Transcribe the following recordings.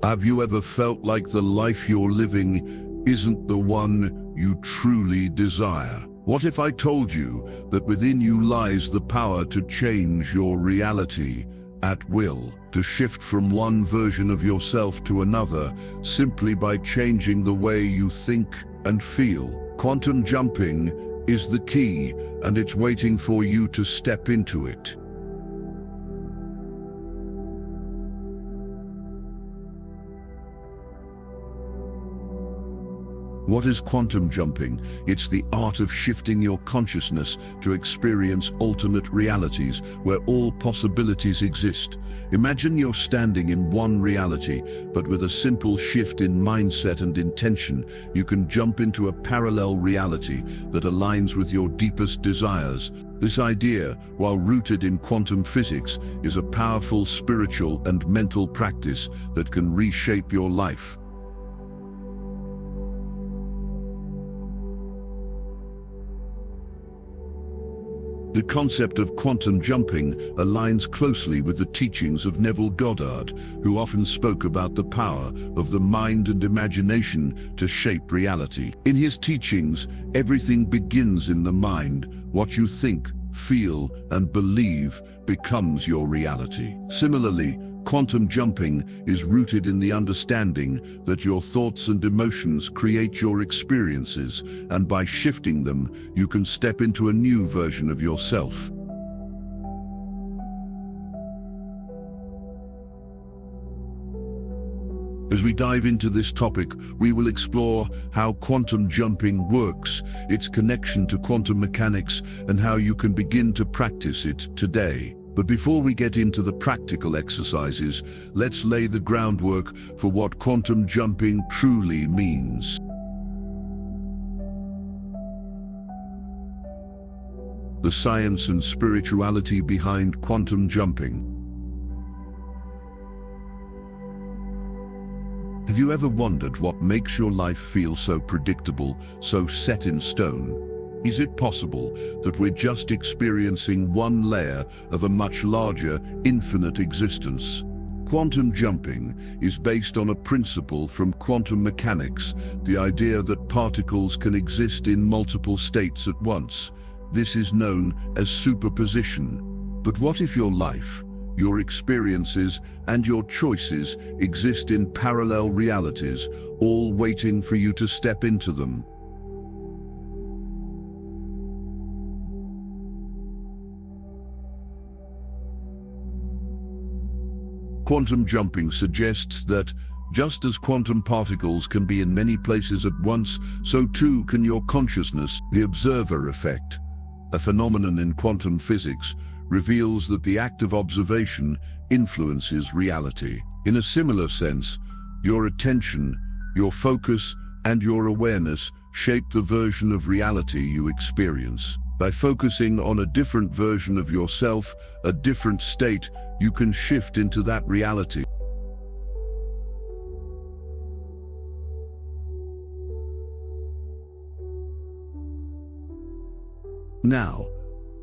Have you ever felt like the life you're living isn't the one you truly desire? What if I told you that within you lies the power to change your reality at will, to shift from one version of yourself to another simply by changing the way you think and feel? Quantum jumping is the key, and it's waiting for you to step into it. What is quantum jumping? It's the art of shifting your consciousness to experience ultimate realities where all possibilities exist. Imagine you're standing in one reality, but with a simple shift in mindset and intention, you can jump into a parallel reality that aligns with your deepest desires. This idea, while rooted in quantum physics, is a powerful spiritual and mental practice that can reshape your life. The concept of quantum jumping aligns closely with the teachings of Neville Goddard, who often spoke about the power of the mind and imagination to shape reality. In his teachings, everything begins in the mind. What you think, feel, and believe becomes your reality. Similarly, quantum jumping is rooted in the understanding that your thoughts and emotions create your experiences, and by shifting them, you can step into a new version of yourself. As we dive into this topic, we will explore how quantum jumping works, its connection to quantum mechanics, and how you can begin to practice it today. But before we get into the practical exercises, let's lay the groundwork for what quantum jumping truly means. The science and spirituality behind quantum jumping. Have you ever wondered what makes your life feel so predictable, so set in stone? Is it possible that we're just experiencing one layer of a much larger, infinite existence? Quantum jumping is based on a principle from quantum mechanics, the idea that particles can exist in multiple states at once. This is known as superposition. But what if your life, your experiences, and your choices exist in parallel realities, all waiting for you to step into them? Quantum jumping suggests that, just as quantum particles can be in many places at once, so too can your consciousness. The observer effect, a phenomenon in quantum physics, reveals that the act of observation influences reality. In a similar sense, your attention, your focus, and your awareness shape the version of reality you experience. By focusing on a different version of yourself, a different state, you can shift into that reality. Now,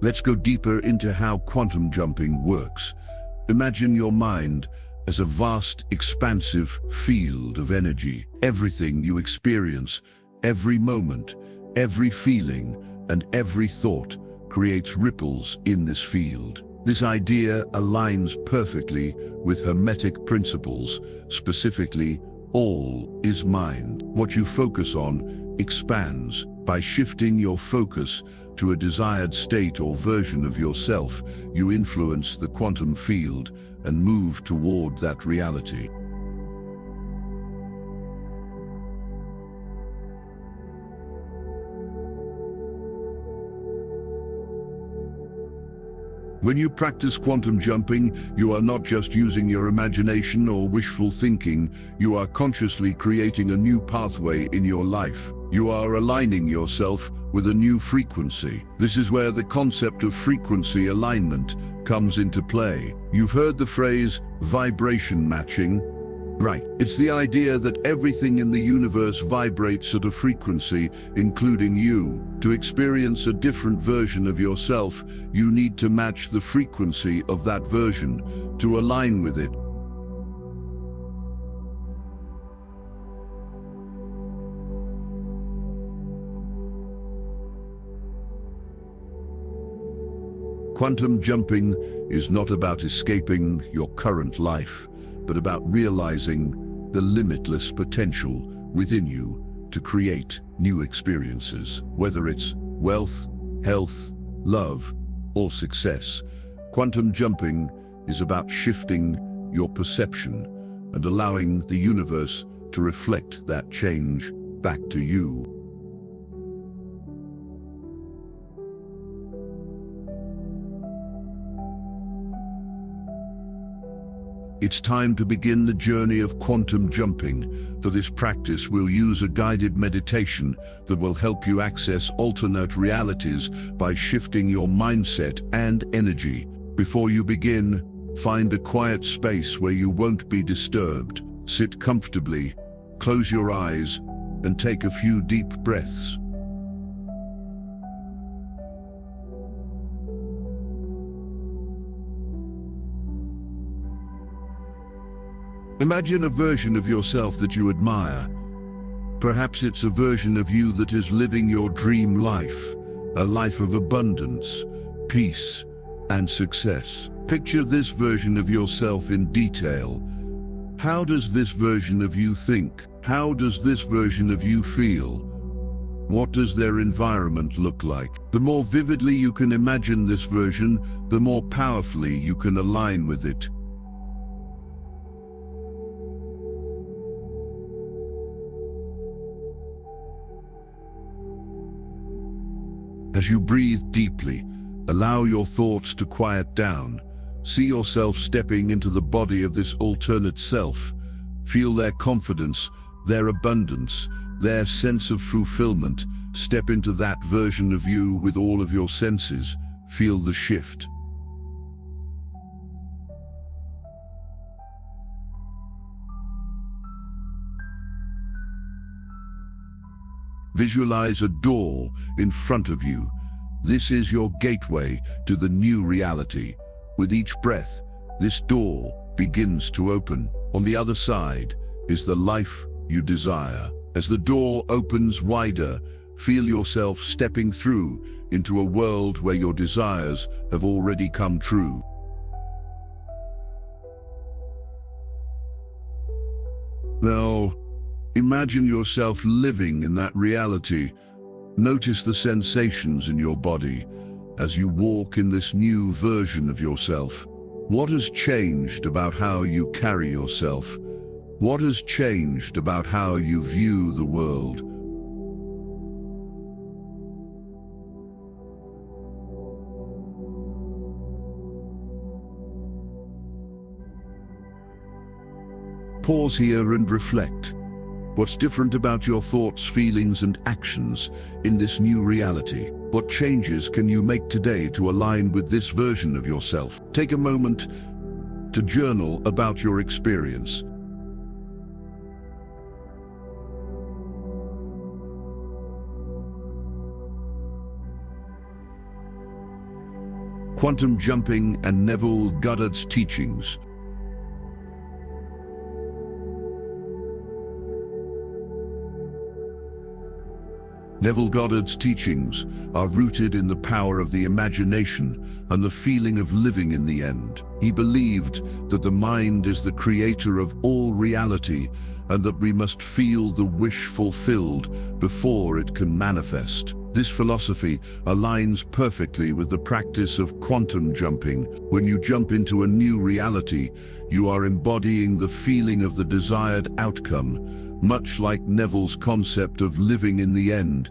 let's go deeper into how quantum jumping works. Imagine your mind as a vast, expansive field of energy. Everything you experience, every moment, every feeling, and every thought creates ripples in this field. This idea aligns perfectly with Hermetic Principles, specifically, all is mind. What you focus on expands. By shifting your focus to a desired state or version of yourself, you influence the quantum field and move toward that reality. When you practice quantum jumping, you are not just using your imagination or wishful thinking, you are consciously creating a new pathway in your life. You are aligning yourself with a new frequency. This is where the concept of frequency alignment comes into play. You've heard the phrase vibration matching. Right. It's the idea that everything in the universe vibrates at a frequency, including you. To experience a different version of yourself, you need to match the frequency of that version, to align with it. Quantum jumping is not about escaping your current life, but about realizing the limitless potential within you to create new experiences. Whether it's wealth, health, love, or success, quantum jumping is about shifting your perception and allowing the universe to reflect that change back to you. It's time to begin the journey of quantum jumping. For this practice, we'll use a guided meditation that will help you access alternate realities by shifting your mindset and energy. Before you begin, find a quiet space where you won't be disturbed. Sit comfortably, close your eyes, and take a few deep breaths. Imagine a version of yourself that you admire. Perhaps it's a version of you that is living your dream life, a life of abundance, peace, and success. Picture this version of yourself in detail. How does this version of you think? How does this version of you feel? What does their environment look like? The more vividly you can imagine this version, the more powerfully you can align with it. As you breathe deeply, allow your thoughts to quiet down. See yourself stepping into the body of this alternate self. Feel their confidence, their abundance, their sense of fulfillment. Step into that version of you with all of your senses. Feel the shift. Visualize a door in front of you. This is your gateway to the new reality. With each breath, this door begins to open. On the other side is the life you desire. As the door opens wider, feel yourself stepping through into a world where your desires have already come true. Now, imagine yourself living in that reality. Notice the sensations in your body as you walk in this new version of yourself. What has changed about how you carry yourself? What has changed about how you view the world? Pause here and reflect. What's different about your thoughts, feelings, and actions in this new reality? What changes can you make today to align with this version of yourself? Take a moment to journal about your experience. Quantum jumping and Neville Goddard's teachings. Neville Goddard's teachings are rooted in the power of the imagination and the feeling of living in the end. He believed that the mind is the creator of all reality and that we must feel the wish fulfilled before it can manifest. This philosophy aligns perfectly with the practice of quantum jumping. When you jump into a new reality, you are embodying the feeling of the desired outcome, much like Neville's concept of living in the end.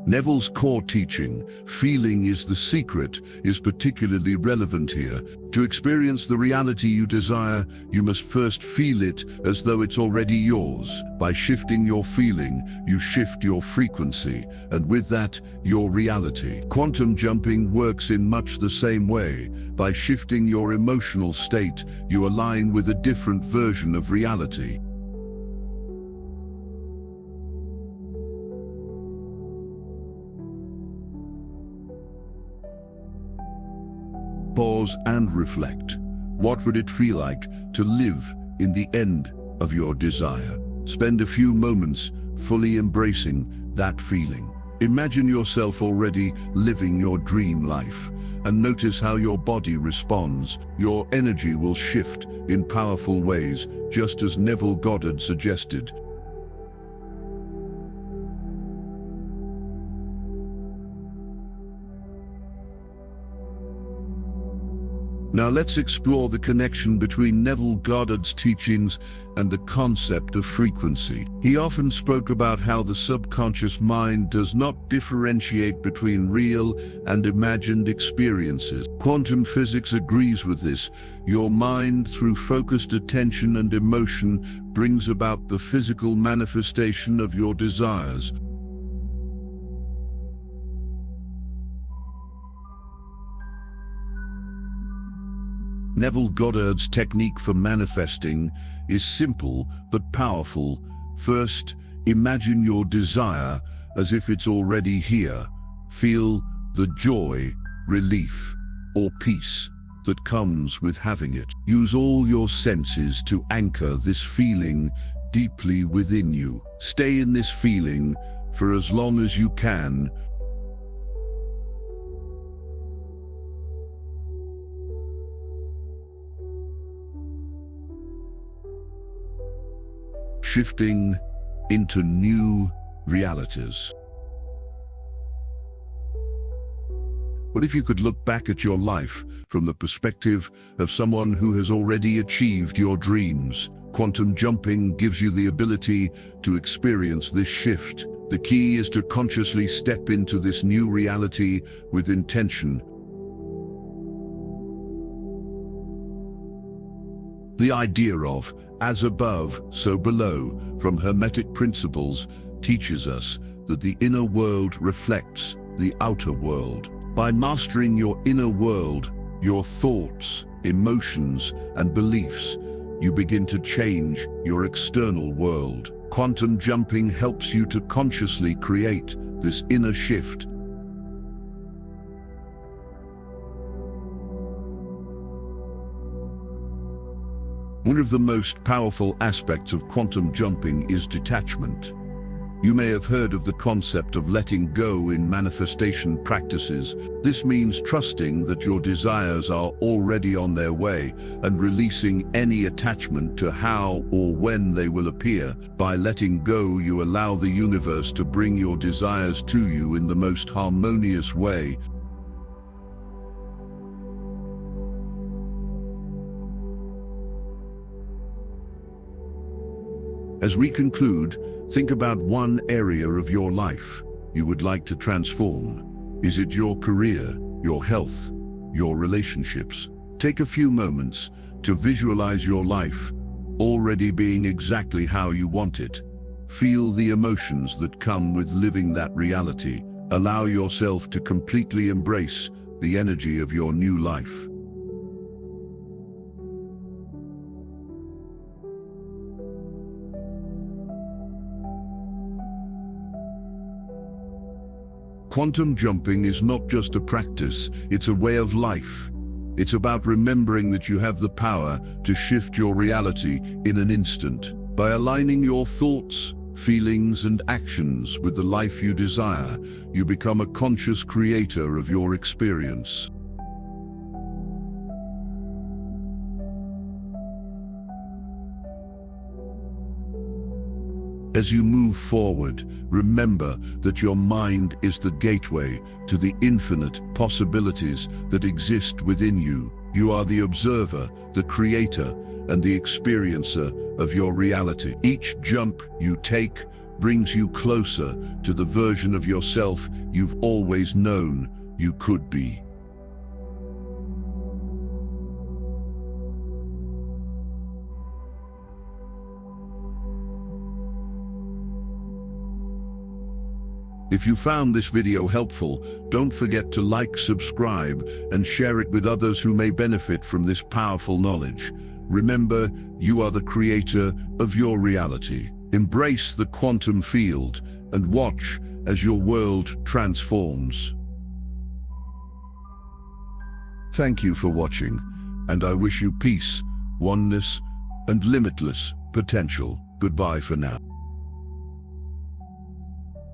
Neville's core teaching, feeling is the secret, is particularly relevant here. To experience the reality you desire, you must first feel it as though it's already yours. By shifting your feeling, you shift your frequency, and with that, your reality. Quantum jumping works in much the same way. By shifting your emotional state, you align with a different version of reality. Pause and reflect. What would it feel like to live in the end of your desire? Spend a few moments fully embracing that feeling. Imagine yourself already living your dream life, and notice how your body responds. Your energy will shift in powerful ways, just as Neville Goddard suggested. Now let's explore the connection between Neville Goddard's teachings and the concept of frequency. He often spoke about how the subconscious mind does not differentiate between real and imagined experiences. Quantum physics agrees with this. Your mind, through focused attention and emotion, brings about the physical manifestation of your desires. Neville Goddard's technique for manifesting is simple but powerful. First, imagine your desire as if it's already here. Feel the joy, relief, or peace that comes with having it. Use all your senses to anchor this feeling deeply within you. Stay in this feeling for as long as you can. Shifting into new realities. What if you could look back at your life from the perspective of someone who has already achieved your dreams? Quantum jumping gives you the ability to experience this shift. The key is to consciously step into this new reality with intention. The idea of as above, so below, from Hermetic Principles, teaches us that the inner world reflects the outer world. By mastering your inner world, your thoughts, emotions, and beliefs, you begin to change your external world. Quantum jumping helps you to consciously create this inner shift. One of the most powerful aspects of quantum jumping is detachment. You may have heard of the concept of letting go in manifestation practices. This means trusting that your desires are already on their way and releasing any attachment to how or when they will appear. By letting go, you allow the universe to bring your desires to you in the most harmonious way. As we conclude, think about one area of your life you would like to transform. Is it your career, your health, your relationships? Take a few moments to visualize your life already being exactly how you want it. Feel the emotions that come with living that reality. Allow yourself to completely embrace the energy of your new life. Quantum jumping is not just a practice, it's a way of life. It's about remembering that you have the power to shift your reality in an instant. By aligning your thoughts, feelings, and actions with the life you desire, you become a conscious creator of your experience. As you move forward, remember that your mind is the gateway to the infinite possibilities that exist within you. You are the observer, the creator, and the experiencer of your reality. Each jump you take brings you closer to the version of yourself you've always known you could be. If you found this video helpful, don't forget to like, subscribe, and share it with others who may benefit from this powerful knowledge. Remember, you are the creator of your reality. Embrace the quantum field and watch as your world transforms. Thank you for watching, and I wish you peace, oneness, and limitless potential. Goodbye for now.